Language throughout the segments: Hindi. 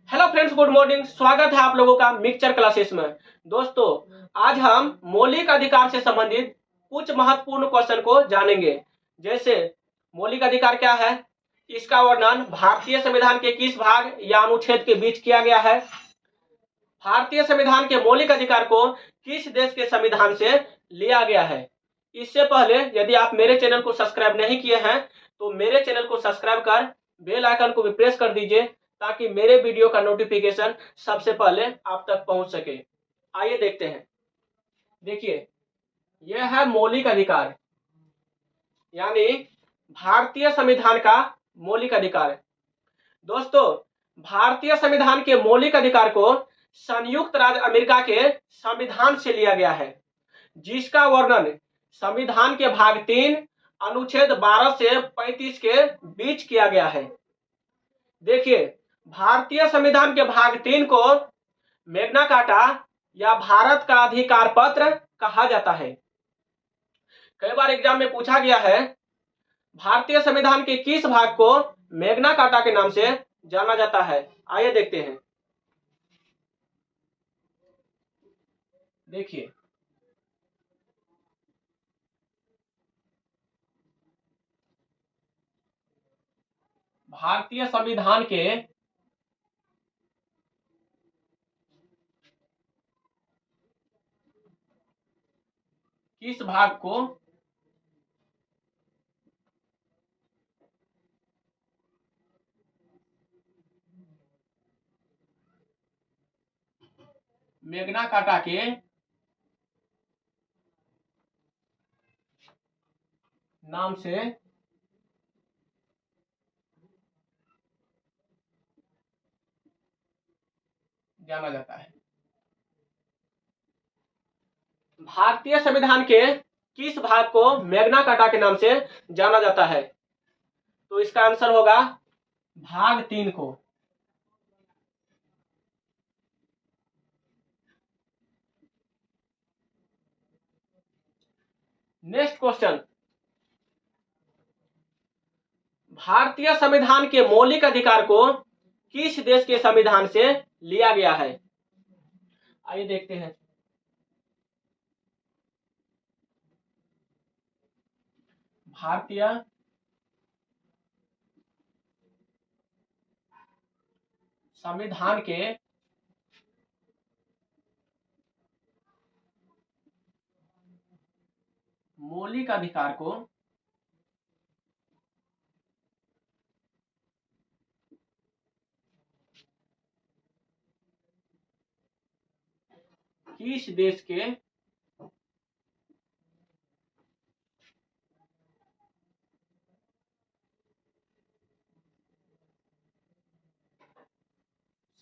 Hello friends, good morning. स्वागत है आप लोगों का मिक्सचर क्लासेस में। दोस्तों, आज हम मौलिक अधिकार से संबंधित कुछ महत्वपूर्ण क्वेश्चन को जानेंगे। जैसे मौलिक अधिकार क्या है, इसका वर्णन भारतीय संविधान के किस भाग या अनुच्छेद के बीच किया गया है, भारतीय संविधान के मौलिक अधिकार को किस देश के संविधान से लिया गया है। इससे पहले यदि आप मेरे चैनल को सब्सक्राइब नहीं किए हैं तो मेरे चैनल को सब्सक्राइब कर बेल आइकन को भी प्रेस कर दीजिए ताकि मेरे वीडियो का नोटिफिकेशन सबसे पहले आप तक पहुंच सके। आइए देखते हैं। देखिए, यह है मौलिक अधिकार, यानी भारतीय संविधान का मौलिक अधिकार। दोस्तों, भारतीय संविधान के मौलिक अधिकार को संयुक्त राज्य अमेरिका के संविधान से लिया गया है, जिसका वर्णन संविधान के भाग 3 अनुच्छेद 12 से 35 के बीच किया गया है। देखिए, भारतीय संविधान के भाग 3 को मैग्ना कार्टा या भारत का अधिकार पत्र कहा जाता है। कई बार एग्जाम में पूछा गया है, भारतीय संविधान के किस भाग को मैग्ना कार्टा के नाम से जाना जाता है। आइए देखते हैं। देखिए, भारतीय संविधान के किस भाग को मैग्ना कार्टा के नाम से जाना जाता है। भारतीय संविधान के किस भाग को मैग्ना कार्टा के नाम से जाना जाता है, तो इसका आंसर होगा भाग 3 को। नेक्स्ट क्वेश्चन, भारतीय संविधान के मौलिक अधिकार को किस देश के संविधान से लिया गया है। आइए देखते हैं। भारतीय संविधान के मौलिक अधिकार को किस देश के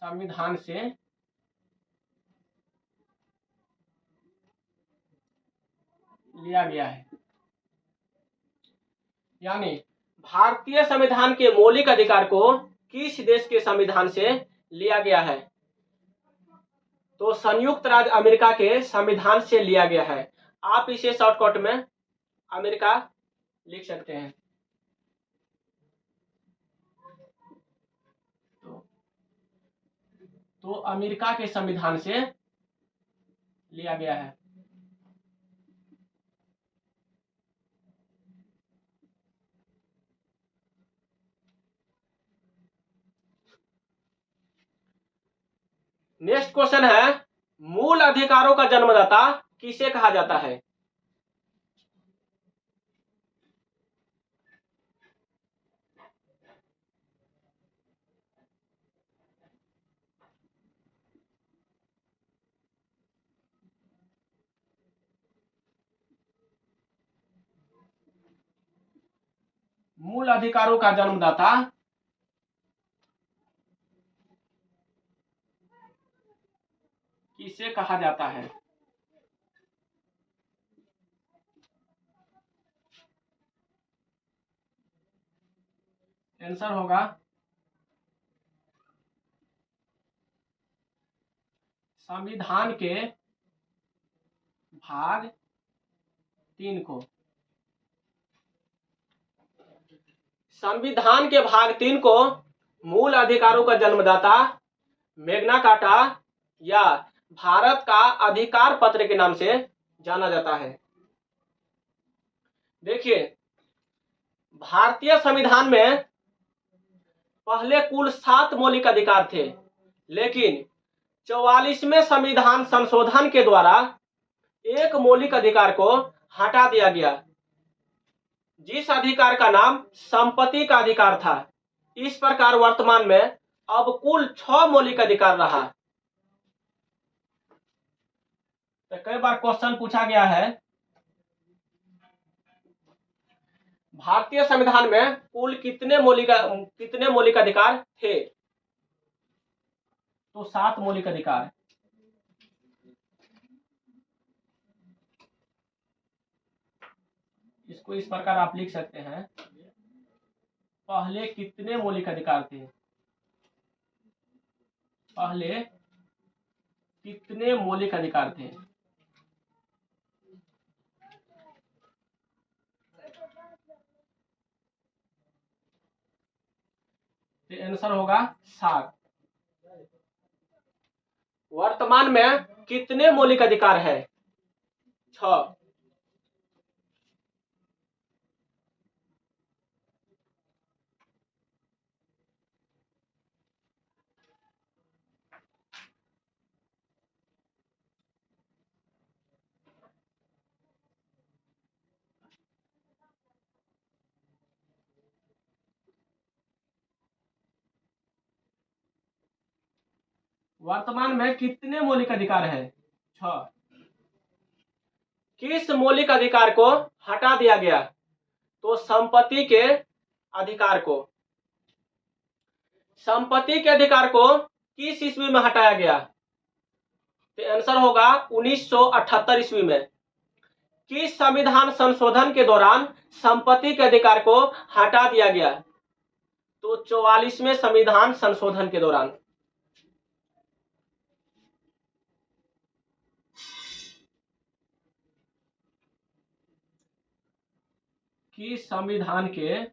संविधान से लिया गया है, यानी भारतीय संविधान के मौलिक अधिकार को किस देश के संविधान से लिया गया है, तो संयुक्त राज्य अमेरिका के संविधान से लिया गया है। आप इसे शॉर्टकट में अमेरिका लिख सकते हैं। तो अमेरिका के संविधान से लिया गया है। नेक्स्ट क्वेश्चन है, मूल अधिकारों का जन्मदाता किसे कहा जाता है। मूल अधिकारों का जन्मदाता किसे कहा जाता है। आंसर होगा संविधान के भाग 3 को। संविधान के भाग 3 को मूल अधिकारों का जन्मदाता मैग्ना कार्टा या भारत का अधिकार पत्र के नाम से जाना जाता है। देखिए, भारतीय संविधान में पहले कुल 7 मौलिक अधिकार थे, लेकिन 44वें संविधान संशोधन के द्वारा एक मौलिक अधिकार को हटा दिया गया, जिस अधिकार का नाम संपत्ति का अधिकार था। इस प्रकार वर्तमान में अब कुल 6 मौलिक अधिकार रहा। तो कई बार क्वेश्चन पूछा गया है, भारतीय संविधान में कुल कितने मौलिक अधिकार थे? तो 7 मौलिक अधिकार। इसको इस प्रकार आप लिख सकते हैं, पहले कितने मौलिक अधिकार थे? पहले कितने मौलिक अधिकार थे? तो आंसर होगा 7। वर्तमान में कितने मौलिक अधिकार है? 6। वर्तमान में कितने मौलिक अधिकार है? 6। किस मौलिक अधिकार को हटा दिया गया? तो संपत्ति के अधिकार को। संपत्ति के अधिकार को किस ईस्वी में हटाया गया? तो आंसर होगा 1978 ईस्वी में। किस संविधान संशोधन के दौरान संपत्ति के अधिकार को हटा दिया गया? तो 44वें संविधान संशोधन के दौरान। किस संविधान के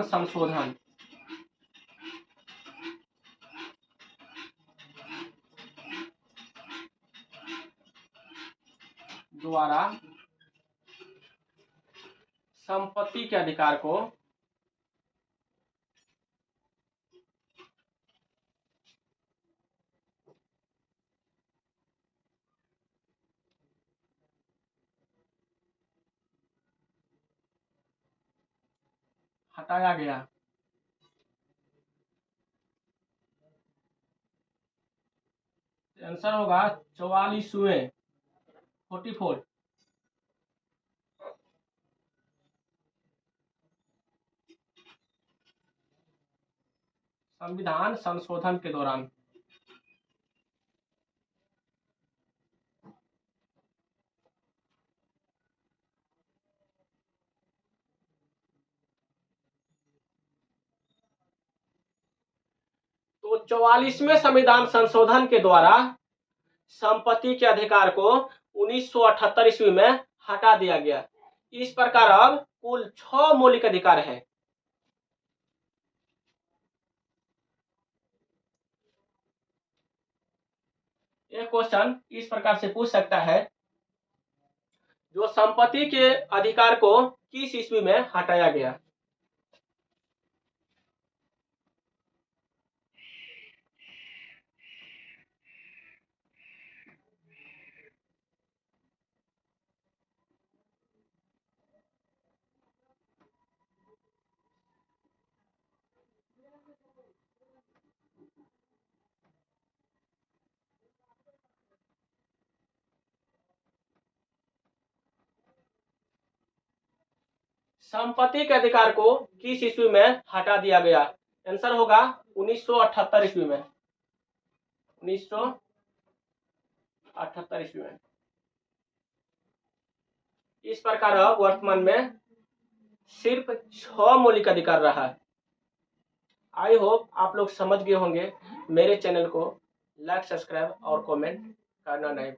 संशोधन द्वारा संपत्ति के अधिकार को हटाया गया? आंसर होगा 44वें 44 संविधान संशोधन के दौरान। तो 44वें संविधान संशोधन के द्वारा संपत्ति के अधिकार को 1978 ईस्वी में हटा दिया गया। इस प्रकार अब कुल 6 मौलिक अधिकार है। एक क्वेश्चन इस प्रकार से पूछ सकता है, जो संपत्ति के अधिकार को किस ईस्वी में हटाया गया? संपत्ति के अधिकार को किस ईस्वी में हटा दिया गया? आंसर होगा 1978 ईस्वी में। 1978 ईस्वी में। इस प्रकार अब वर्तमान में सिर्फ 6 मौलिक अधिकार रहा है। आई होप आप लोग समझ गए होंगे। मेरे चैनल को लाइक, सब्सक्राइब और कमेंट करना नहीं